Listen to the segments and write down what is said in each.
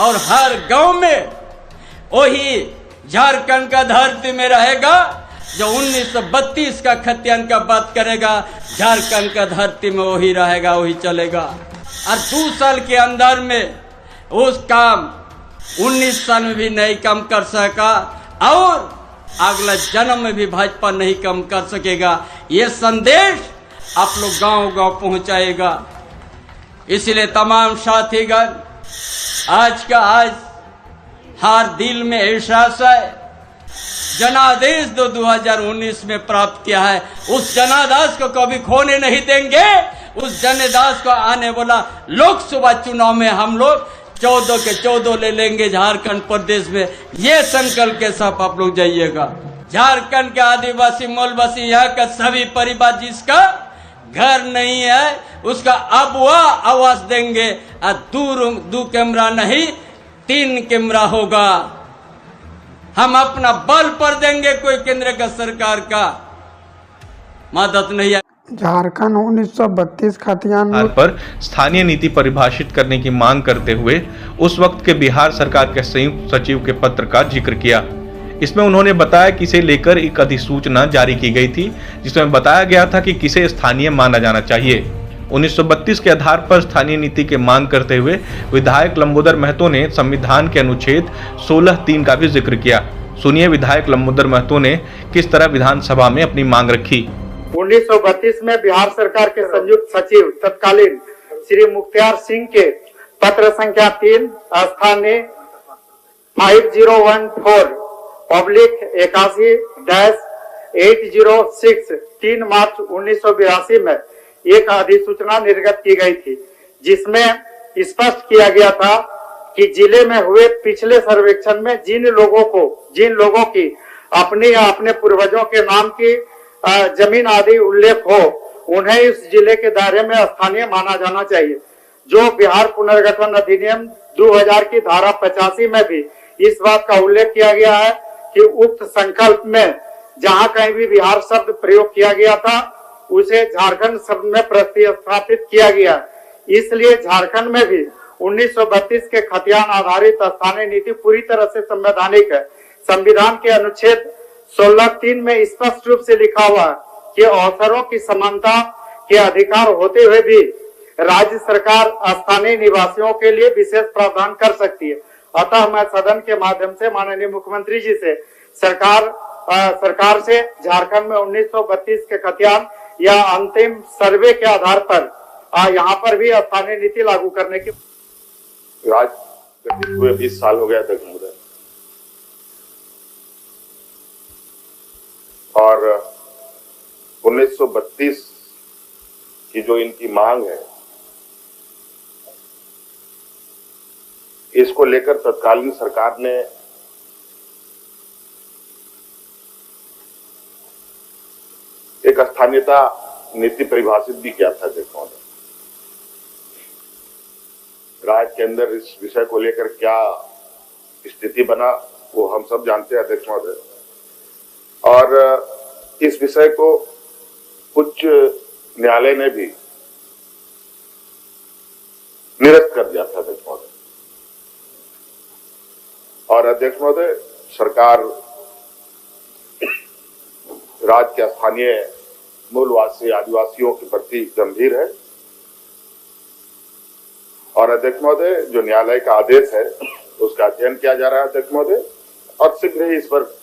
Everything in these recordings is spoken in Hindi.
और हर गांव में वही झारखंड का धरती में रहेगा जो 1932 का खतियान का बात करेगा। झारखंड का धरती में वही रहेगा, वही चलेगा। और 2 साल के अंदर में उस काम 19 साल में भी नहीं कम कर सका और अगला जन्म में भी भाजपा नहीं कम कर सकेगा। ये संदेश आप लोग गांव-गांव पहुंचाएगा। इसलिए तमाम साथीगण, आज हर दिल में एहसास है, जनादेश 2019 में प्राप्त किया है, उस जनादेश को कभी खोने नहीं देंगे। उस जनादेश को आने वाला लोकसभा चुनाव में हम लोग 14 के 14 ले लेंगे झारखंड प्रदेश में। ये संकल्प के साथ आप लोग जाइएगा। झारखंड के आदिवासी मूलवासी यहाँ का सभी परिवार जिसका घर नहीं है उसका अब वह आवास देंगे। और 2 कैमरा नहीं 3 कैमरा होगा। हम अपना बल पर देंगे, कोई केंद्र का सरकार का मदद नहीं है। झारखंड 1932 खतियान पर स्थानीय नीति परिभाषित करने की मांग करते हुए उस वक्त के बिहार सरकार के संयुक्त सचिव के पत्र का जिक्र किया। इसमें उन्होंने बताया कि इसे लेकर एक अधिसूचना जारी की गई थी जिसमें बताया गया था कि किसे स्थानीय माना जाना चाहिए। 1932 के आधार पर स्थानीय नीति की मांग करते हुए विधायक लंबोदर महतो ने संविधान के अनुच्छेद 16(3) का भी जिक्र किया। सुनिए विधायक लंबोदर महतो ने किस तरह विधानसभा में अपनी मांग रखी। 1932 में बिहार सरकार के संयुक्त सचिव तत्कालीन श्री मुख्तार सिंह के पत्र संख्या 3 स्थानीय 5015/81-806 3 मार्च 1982 में एक अधिसूचना निर्गत की गई थी, जिसमें स्पष्ट किया गया था कि जिले में हुए पिछले सर्वेक्षण में जिन लोगों की अपने या अपने पूर्वजों के नाम की जमीन आदि उल्लेख हो, उन्हें इस जिले के दायरे में स्थानीय माना जाना चाहिए। जो बिहार पुनर्गठन अधिनियम 2000 की धारा 85 में भी इस बात का उल्लेख किया गया है कि उक्त संकल्प में जहां कहीं भी बिहार शब्द प्रयोग किया गया था उसे झारखंड शब्द में प्रतिस्थापित किया गया। इसलिए झारखंड में भी 1932 के खतियान आधारित स्थानीय नीति पूरी तरह से संवैधानिक है। संविधान के अनुच्छेद 16(3) में स्पष्ट रूप से लिखा हुआ है कि अवसरों की समानता के अधिकार होते हुए भी राज्य सरकार स्थानीय निवासियों के लिए विशेष प्रावधान कर सकती है। अतः मैं सदन के माध्यम से माननीय मुख्यमंत्री जी से सरकार से झारखंड में 1932 के खतियान या अंतिम सर्वे के आधार पर यहाँ पर भी स्थानीय नीति लागू करने की राज गठित हुए 20 साल हो गया अध्यक्ष महोदय, और 1932 की जो इनकी मांग है इसको लेकर तत्कालीन सरकार ने एक स्थानीयता नीति परिभाषित भी किया था अध्यक्ष महोदय। राज्य के अंदर इस विषय को लेकर क्या स्थिति बना वो हम सब जानते हैं अध्यक्ष महोदय, और इस विषय को उच्च न्यायालय ने भी निरस्त कर दिया था अध्यक्ष महोदय। और अध्यक्ष महोदय, सरकार राज्य के स्थानीय मूलवासी आदिवासियों के प्रति गंभीर है, और अध्यक्ष महोदय जो न्यायालय का आदेश है उसका अध्ययन किया जा रहा है अध्यक्ष महोदय, और शीघ्र ही इस पर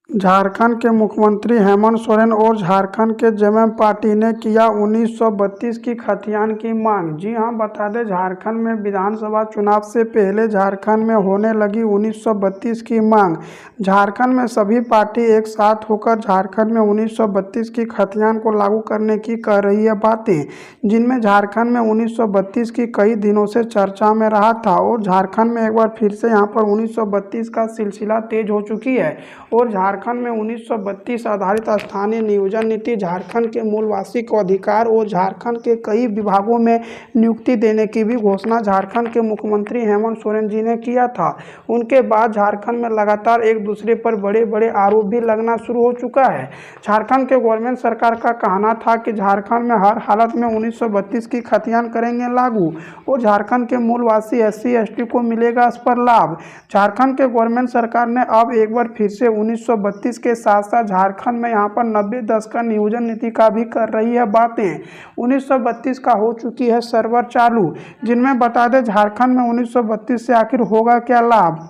झारखंड के मुख्यमंत्री हेमंत सोरेन और झारखंड के जेएमएम पार्टी ने किया 1932 की खतियान की मांग। जी हां, बता दें झारखंड में विधानसभा चुनाव से पहले झारखंड में होने लगी 1932 की मांग। झारखंड में सभी पार्टी एक साथ होकर झारखंड में 1932 की खतियान को लागू करने की कह रही है बातें, जिनमें झारखंड में 1932 की कई दिनों से चर्चा में रहा था और झारखंड में एक बार फिर से यहाँ पर 1932 का सिलसिला तेज हो चुकी है और झारखंड झारखंड में 1932 आधारित स्थानीय नियोजन नीति, झारखंड के मूलवासी को अधिकार और झारखंड के कई विभागों में नियुक्ति देने की भी घोषणा झारखंड के मुख्यमंत्री हेमंत सोरेन जी ने किया था। उनके बाद झारखंड में लगातार एक दूसरे पर बड़े बड़े आरोप भी लगना शुरू हो चुका है। झारखंड के गवर्नमेंट सरकार का कहना था कि झारखंड में हर हालत में 1932 की खतियान करेंगे लागू और झारखंड के मूलवासी SC ST को मिलेगा इस पर लाभ। झारखंड के गवर्नमेंट सरकार ने अब एक बार फिर से 1932 के साथ साथ झारखंड में यहाँ पर 90-10 का नियोजन नीति का भी कर रही है बातें। 1932 का हो चुकी है सर्वर चालू, जिनमें बता दें झारखंड में 1932 से आखिर होगा क्या लाभ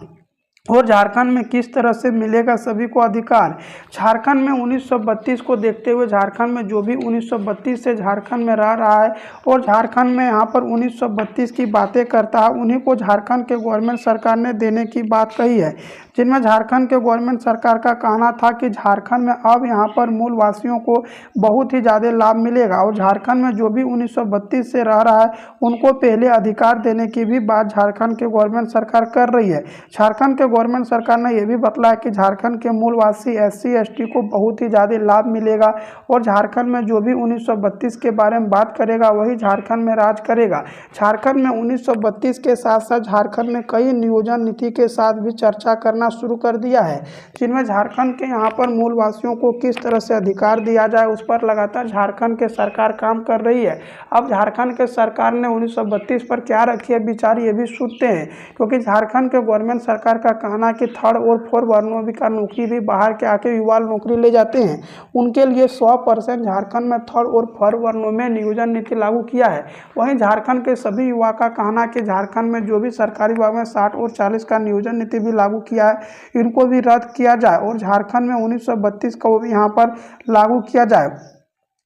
और झारखंड में किस तरह से मिलेगा सभी को अधिकार। झारखंड में 1932 को देखते हुए झारखंड में जो भी 1932 से झारखंड में रह रहा है और झारखंड में यहाँ पर 1932 की बातें करता है, उन्हीं को झारखंड के गवर्नमेंट सरकार ने देने की बात कही है, जिनमें झारखंड के गवर्नमेंट सरकार का कहना था कि झारखंड में अब यहाँ पर मूलवासियों को बहुत ही ज़्यादा लाभ मिलेगा और झारखंड में जो भी 1932 से रह रहा है उनको पहले अधिकार देने की भी बात झारखंड के गवर्नमेंट सरकार कर रही है। झारखंड के गवर्नमेंट सरकार ने यह भी बतलाया कि झारखंड के मूलवासी SC ST को बहुत ही ज़्यादा लाभ मिलेगा और झारखंड में जो भी 1932 के बारे में बात करेगा वही झारखंड में राज करेगा। झारखंड में 1932 के साथ साथ झारखंड में कई नियोजन नीति के साथ भी चर्चा करना शुरू कर दिया है, जिनमें झारखंड के यहाँ पर मूलवासियों को किस तरह से अधिकार दिया जाए उस पर लगातार झारखंड के सरकार काम कर रही है। अब झारखंड के सरकार ने 1932 पर क्या रखी है विचार, ये भी सुनते हैं, क्योंकि झारखंड के गवर्नमेंट सरकार का कहना कि 3rd और 4th वर्णों का नौकरी भी बाहर के आके युवा नौकरी ले जाते हैं, उनके लिए 100% झारखंड में 3rd और 4th वर्णों में नियोजन नीति लागू किया है। वहीं झारखंड के सभी युवा का कहना कि झारखंड में जो भी सरकारी विभाग में 60 और 40 का नियोजन नीति भी लागू किया है, इनको भी रद्द किया जाए और झारखंड में 1932 को भी यहाँ पर लागू किया जाए,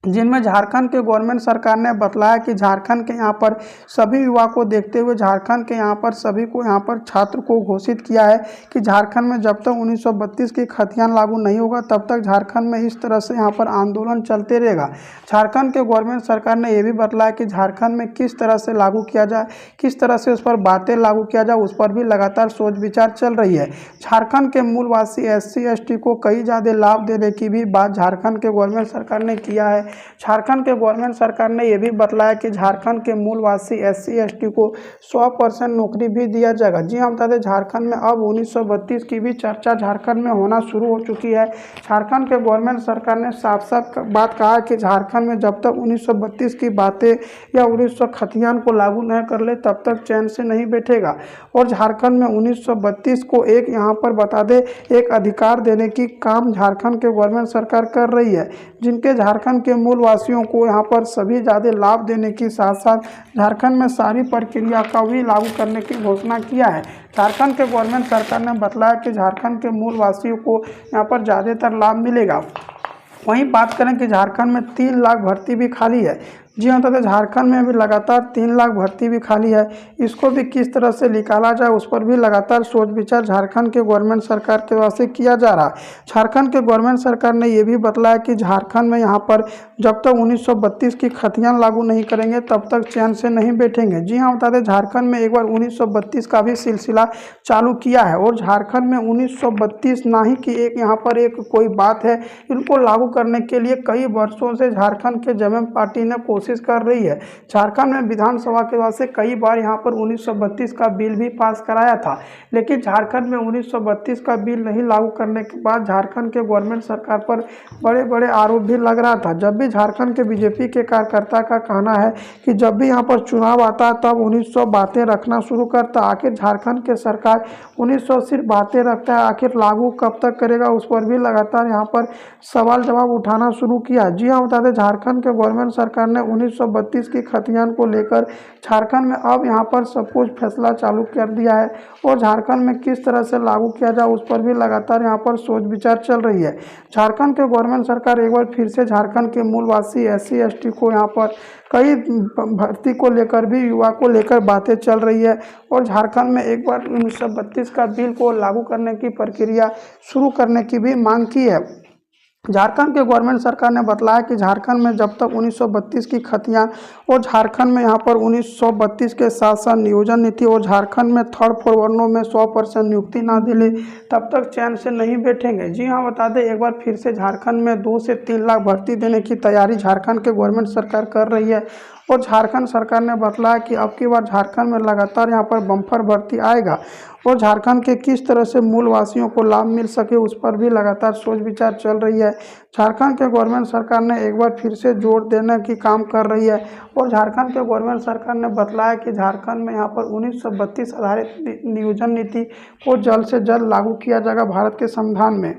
जिनमें झारखंड के गवर्नमेंट सरकार ने बतलाया कि झारखंड के यहाँ पर सभी युवा को देखते हुए झारखंड के यहाँ पर सभी को यहाँ पर छात्र को घोषित किया है कि झारखंड में जब तक 1932 की खतियान लागू नहीं होगा तब तक झारखंड में इस तरह से यहाँ पर आंदोलन चलते रहेगा। झारखंड के गवर्नमेंट सरकार ने यह भी बतलाया कि झारखंड में किस तरह से लागू किया जाए, किस तरह से उस पर बातें लागू किया जाए, उस पर भी लगातार सोच विचार चल रही है। झारखंड के मूलवासी SC ST को कई ज़्यादा लाभ देने की भी बात झारखंड के गवर्नमेंट सरकार ने किया है। झारखंड के गवर्नमेंट सरकार ने यह भी बतलाया कि झारखंड के मूलवासी SC ST को 100% नौकरी भी दिया जाएगा। जी हाँ, बता दें झारखंड में अब 1932 की भी चर्चा झारखंड में होना शुरू हो चुकी है। झारखंड के गवर्नमेंट सरकार ने साफ साफ बात कहा कि झारखंड में जब तक 1932 की बातें या 1900 खतियान को लागू नहीं कर ले तब तक चैन से नहीं बैठेगा और झारखंड में 1932 को एक यहाँ पर बता दें एक अधिकार देने की काम झारखंड के गवर्नमेंट सरकार कर रही है, जिनके झारखंड के मूलवासियों को यहाँ पर सभी ज़्यादा लाभ देने के साथ साथ झारखंड में सारी प्रक्रिया का भी लागू करने की घोषणा किया है। झारखंड के गवर्नमेंट सरकार ने बतलाया कि झारखंड के मूलवासियों को यहाँ पर ज़्यादातर लाभ मिलेगा। वहीं बात करें कि झारखंड में 3 लाख भर्ती भी खाली है। जी हाँ, तो झारखंड में अभी लगातार 3 लाख भर्ती भी खाली है, इसको भी किस तरह से निकाला जाए उस पर भी लगातार सोच विचार झारखंड के गवर्नमेंट सरकार के द्वारा से किया जा रहा है। झारखंड के गवर्नमेंट सरकार ने यह भी बतलाया कि झारखंड में यहाँ पर जब तक 1932 की खतियान लागू नहीं करेंगे तब तक चैन से नहीं बैठेंगे। जी हाँ, बता दें झारखंड में एक बार 1932 का भी सिलसिला चालू किया है और झारखंड में 1932 ना ही कि एक यहाँ पर एक कोई बात है, इनको लागू करने के लिए कई वर्षों से झारखंड के जमम पार्टी ने कोशिश कर रही है। झारखंड में विधानसभा के द्वारा से कई बार यहाँ पर 1932 का बिल भी पास कराया था, लेकिन झारखंड में 1932 का बिल नहीं लागू करने के बाद झारखंड के गवर्नमेंट सरकार पर बड़े बड़े आरोप भी लग रहा था। जब भी झारखंड के बीजेपी के कार्यकर्ता का कहना है कि जब भी यहाँ पर चुनाव आता है तब 1900 बातें रखना शुरू करता। आखिर झारखंड के सरकार 1900 सिर्फ बातें रखता है, आखिर लागू कब तक करेगा उस पर भी लगातार यहाँ पर सवाल जवाब उठाना शुरू किया। जी हाँ, बता दें झारखंड के गवर्नमेंट सरकार ने 1932 की खतियान को लेकर झारखंड में अब यहाँ पर सब कुछ फैसला चालू कर दिया है और झारखंड में किस तरह से लागू किया जाए उस पर भी लगातार यहाँ पर सोच विचार चल रही है। झारखंड के गवर्नमेंट सरकार एक बार फिर से झारखंड के मूलवासी SC ST को यहाँ पर कई भर्ती को लेकर भी युवा को लेकर बातें चल रही है और झारखंड में एक बार 1932 का बिल को लागू करने की प्रक्रिया शुरू करने की भी मांग की है। झारखंड के गवर्नमेंट सरकार ने बतलाया कि झारखंड में जब तक 1932 की खतियान और झारखंड में यहाँ पर 1932 के साथ साथ नियोजन नीति और झारखंड में थर्ड फोर वर्णों में 100% नियुक्ति ना दिले तब तक चैन से नहीं बैठेंगे। जी हाँ, बता दें एक बार फिर से झारखंड में 2 से 3 लाख भर्ती देने की तैयारी झारखंड के गवर्नमेंट सरकार कर रही है और झारखंड सरकार ने बतलाया कि अब की बार झारखंड में लगातार यहाँ पर बम्पर भर्ती आएगा और झारखंड के किस तरह से मूलवासियों को लाभ मिल सके उस पर भी लगातार सोच विचार चल रही है। झारखंड के गवर्नमेंट सरकार ने एक बार फिर से जोर देने की काम कर रही है और झारखंड के गवर्नमेंट सरकार ने बतलाया कि झारखंड में यहाँ पर 1932 आधारित नियोजन नीति को जल्द से जल्द लागू किया जाएगा भारत के संविधान में।